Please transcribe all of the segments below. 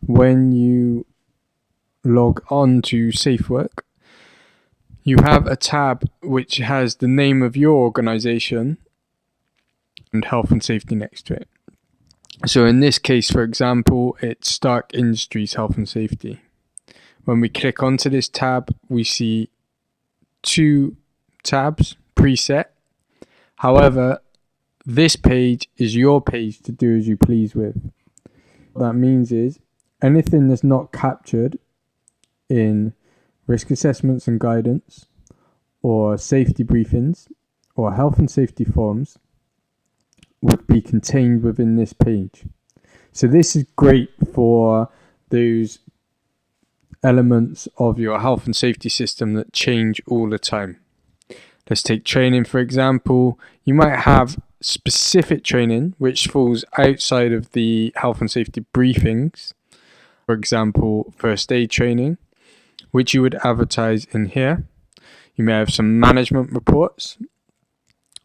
when you log on to SafeWork, you have a tab which has the name of your organization and health and safety next to it. So in this case, for example, it's Stark Industries Health and Safety. When we click onto this tab, we see two tabs preset. However, this page is your page to do as you please with. What that means is anything that's not captured in risk assessments and guidance, or safety briefings, or health and safety forms would be contained within this page. So this is great for those elements of your health and safety system that change all the time. Let's take training, for example. You might have specific training which falls outside of the health and safety briefings. For example, first aid training, which you would advertise in here. You may have some management reports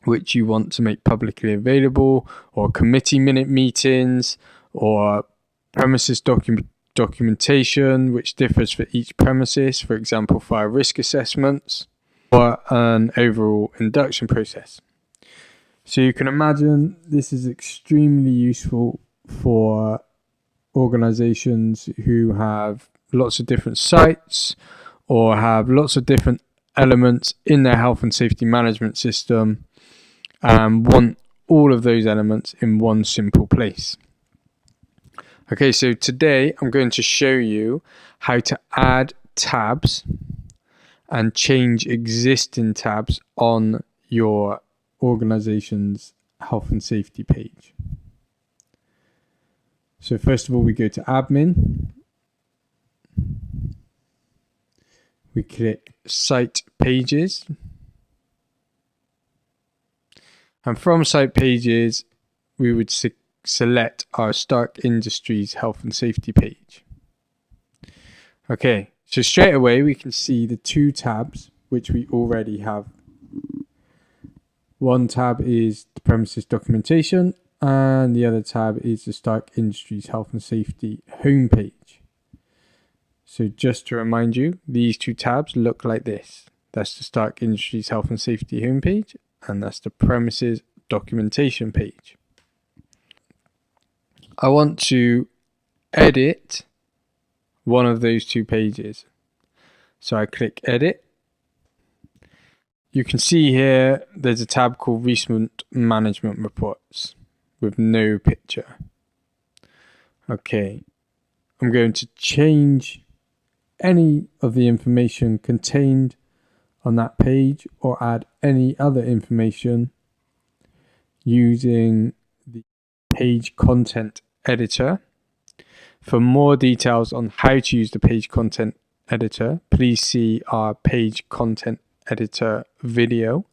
which you want to make publicly available, or committee minute meetings, or premises documentation which differs for each premises, for example fire risk assessments, or an overall induction process. So you can imagine this is extremely useful for organizations who have lots of different sites or have lots of different elements in their health and safety management system and want all of those elements in one simple place. Okay, so today I'm going to show you how to add tabs and change existing tabs on your organization's health and safety page. So first of all, we go to admin. We click site pages. And from site pages, we would select our Stark Industries health and safety page. Okay, so straight away we can see the two tabs which we already have. One tab is the premises documentation and the other tab is the Stark Industries health and safety homepage. So just to remind you, these two tabs look like this. That's the Stark Industries health and safety homepage, and that's the premises documentation page. I want to edit one of those two pages. So I click edit. You can see here there's a tab called recent management reports with no picture. Okay, I'm going to change any of the information contained on that page or add any other information using the page content editor. For more details on how to use the page content editor, please see our page content editor video.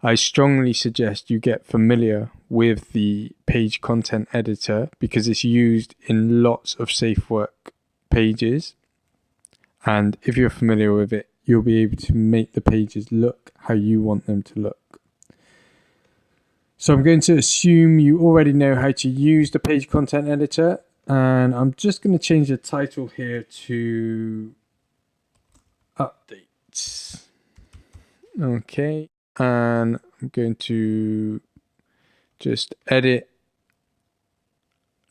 I strongly suggest you get familiar with the page content editor because it's used in lots of SafeWork pages, and if you're familiar with it, you'll be able to make the pages look how you want them to look. So I'm going to assume you already know how to use the page content editor, and I'm just going to change the title here to updates. Okay, and I'm going to just edit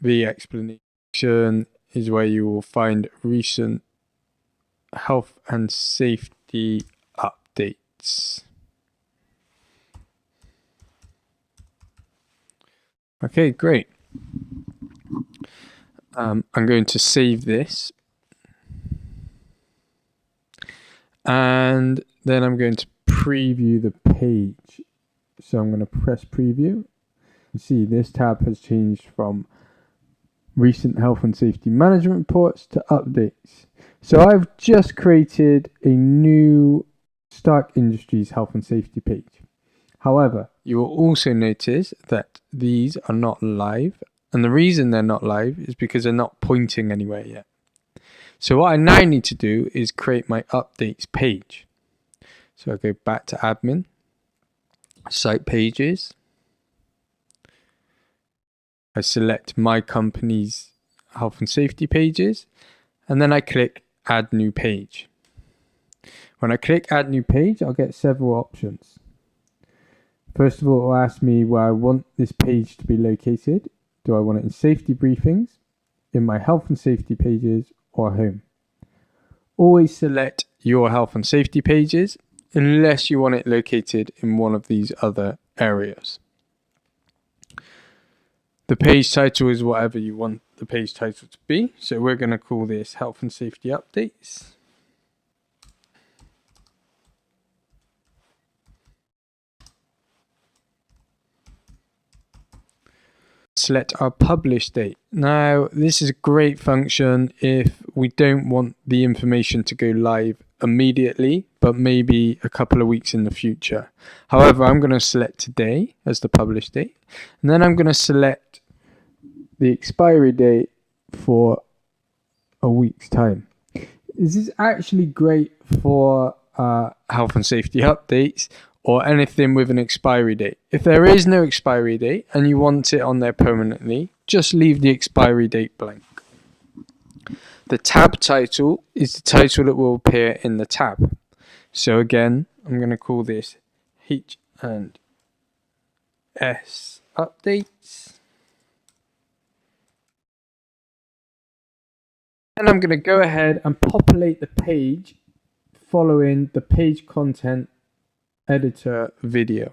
the explanation is where you will find recent health and safety updates. Okay, great. I'm going to save this. And then I'm going to preview the page. So I'm going to press preview. You see this tab has changed from recent health and safety management reports to updates. So I've just created a new Stark Industries health and safety page. However, you will also notice that these are not live. And the reason they're not live is because they're not pointing anywhere yet. So what I now need to do is create my updates page. So I go back to admin, site pages. I select my company's health and safety pages, and then I click add new page. When I click add new page, I'll get several options. First of all, it will ask me where I want this page to be located. Do I want it in safety briefings, in my health and safety pages, or home? Always select your health and safety pages unless you want it located in one of these other areas. The page title is whatever you want the page title to be. So we're going to call this health and safety updates. Select our publish date. Now, this is a great function if we don't want the information to go live immediately, but maybe a couple of weeks in the future. However, I'm going to select today as the publish date, and then I'm going to select the expiry date for a week's time. This is actually great for health and safety updates or anything with an expiry date. If there is no expiry date and you want it on there permanently, just leave the expiry date blank. The tab title is the title that will appear in the tab. So again, I'm going to call this H&S updates. And I'm going to go ahead and populate the page following the page content editor video,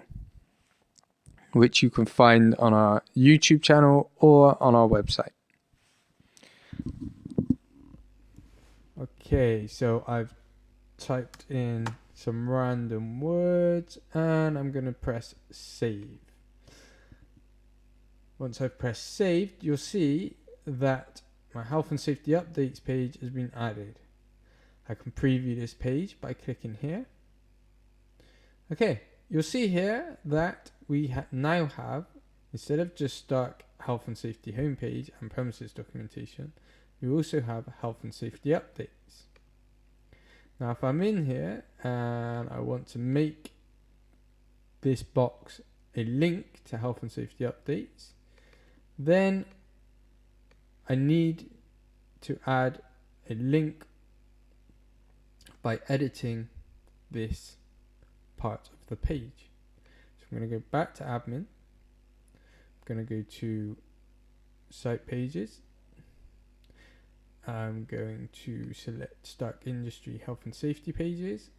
which you can find on our YouTube channel or on our website. Okay, so I've typed in some random words and I'm going to press save. Once I've pressed save, you'll see that my health and safety updates page has been added. I can preview this page by clicking here. Okay, you'll see here that we now have, instead of just start health and safety homepage and premises documentation, we also have health and safety updates. Now if I'm in here and I want to make this box a link to health and safety updates, then I need to add a link by editing this part of the page. So I'm going to go back to admin. I'm going to go to site pages. I'm going to select start industry health and safety pages,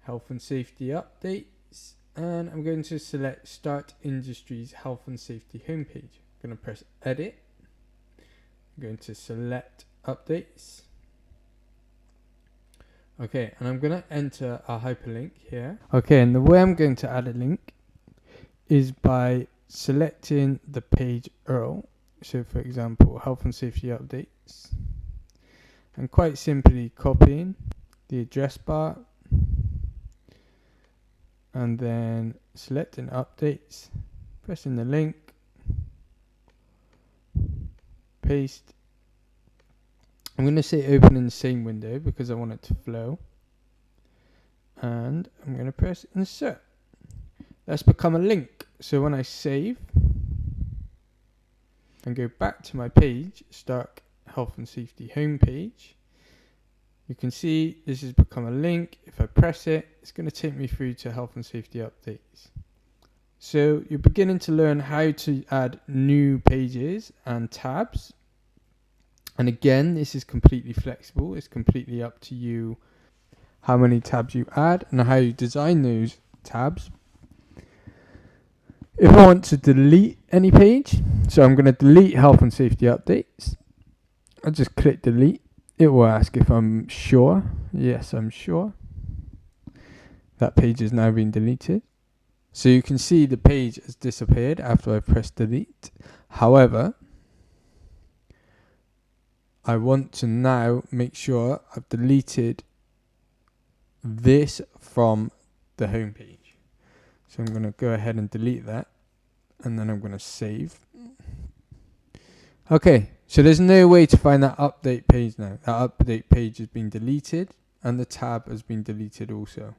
health and safety updates, and I'm going to select start industries health and safety homepage. I'm going to press edit. I'm going to select updates. Okay, and I'm going to enter a hyperlink here. Okay, and the way I'm going to add a link is by selecting the page URL. So for example, health and safety updates. And quite simply copying the address bar and then selecting updates, pressing the link, paste. I'm going to say open in the same window because I want it to flow. And I'm going to press insert. That's become a link. So when I save and go back to my page, start health and safety homepage, you can see this has become a link. If I press it, it's going to take me through to health and safety updates. So you're beginning to learn how to add new pages and tabs. And again, this is completely flexible. It's completely up to you how many tabs you add and how you design those tabs. If I want to delete any page, so I'm going to delete health and safety updates. I just click delete. It will ask if I'm sure. Yes, I'm sure. That page has now been deleted. So you can see the page has disappeared after I press delete. However, I want to now make sure I've deleted this from the home page. So I'm going to go ahead and delete that, and then I'm going to save. Okay, so there's no way to find that update page now. That update page has been deleted and the tab has been deleted also.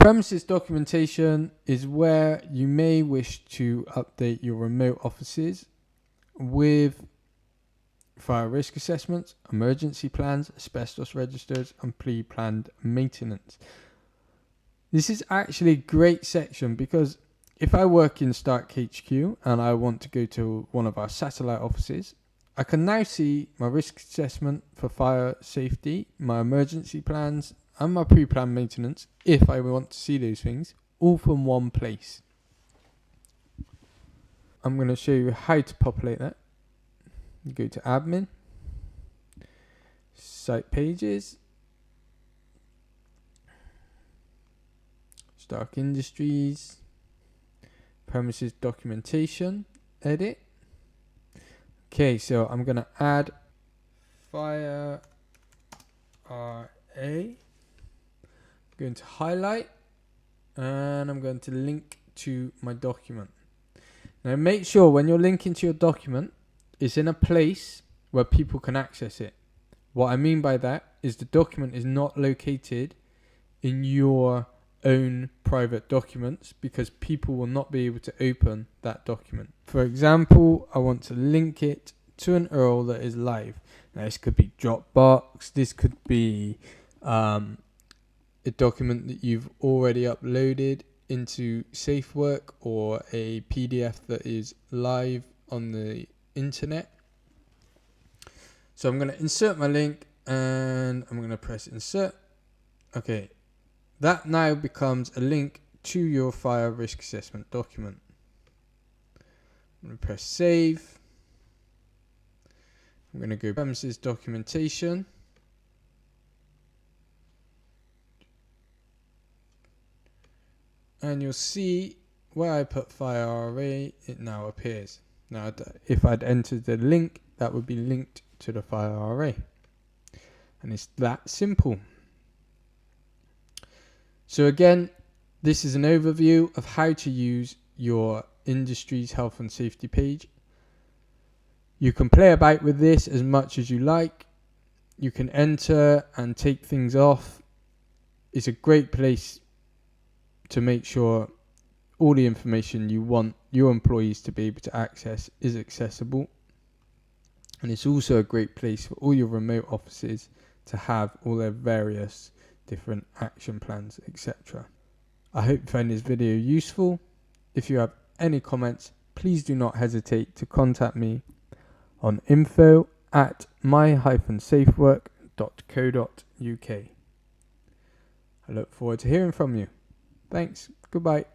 Premises documentation is where you may wish to update your remote offices with fire risk assessments, emergency plans, asbestos registers, and pre-planned maintenance. This is actually a great section because if I work in Stark HQ and I want to go to one of our satellite offices, I can now see my risk assessment for fire safety, my emergency plans, and my pre-planned maintenance, if I want to see those things, all from one place. I'm going to show you how to populate that. You go to admin, site pages, Stark Industries, premises documentation, edit. Okay, so I'm going to add fire RA. I'm going to highlight and I'm going to link to my document. Now make sure when you're linking to your document, it's in a place where people can access it. What I mean by that is the document is not located in your own private documents because people will not be able to open that document. For example, I want to link it to an URL that is live. Now this could be Dropbox, this could be a document that you've already uploaded into SafeWork or a PDF that is live on the internet. So I'm going to insert my link and I'm going to press insert. Okay, that now becomes a link to your fire risk assessment document. I'm going to press save. I'm going to go premises documentation. And you'll see where I put fire RA, it now appears. Now, if I'd entered the link, that would be linked to the fire RA. And it's that simple. So again, this is an overview of how to use your industry's health and safety page. You can play about with this as much as you like. You can enter and take things off. It's a great place to make sure all the information you want your employees to be able to access is accessible. And it's also a great place for all your remote offices to have all their various different action plans, etc. I hope you find this video useful. If you have any comments, please do not hesitate to contact me on info@my-safework.co.uk. I look forward to hearing from you. Thanks. Goodbye.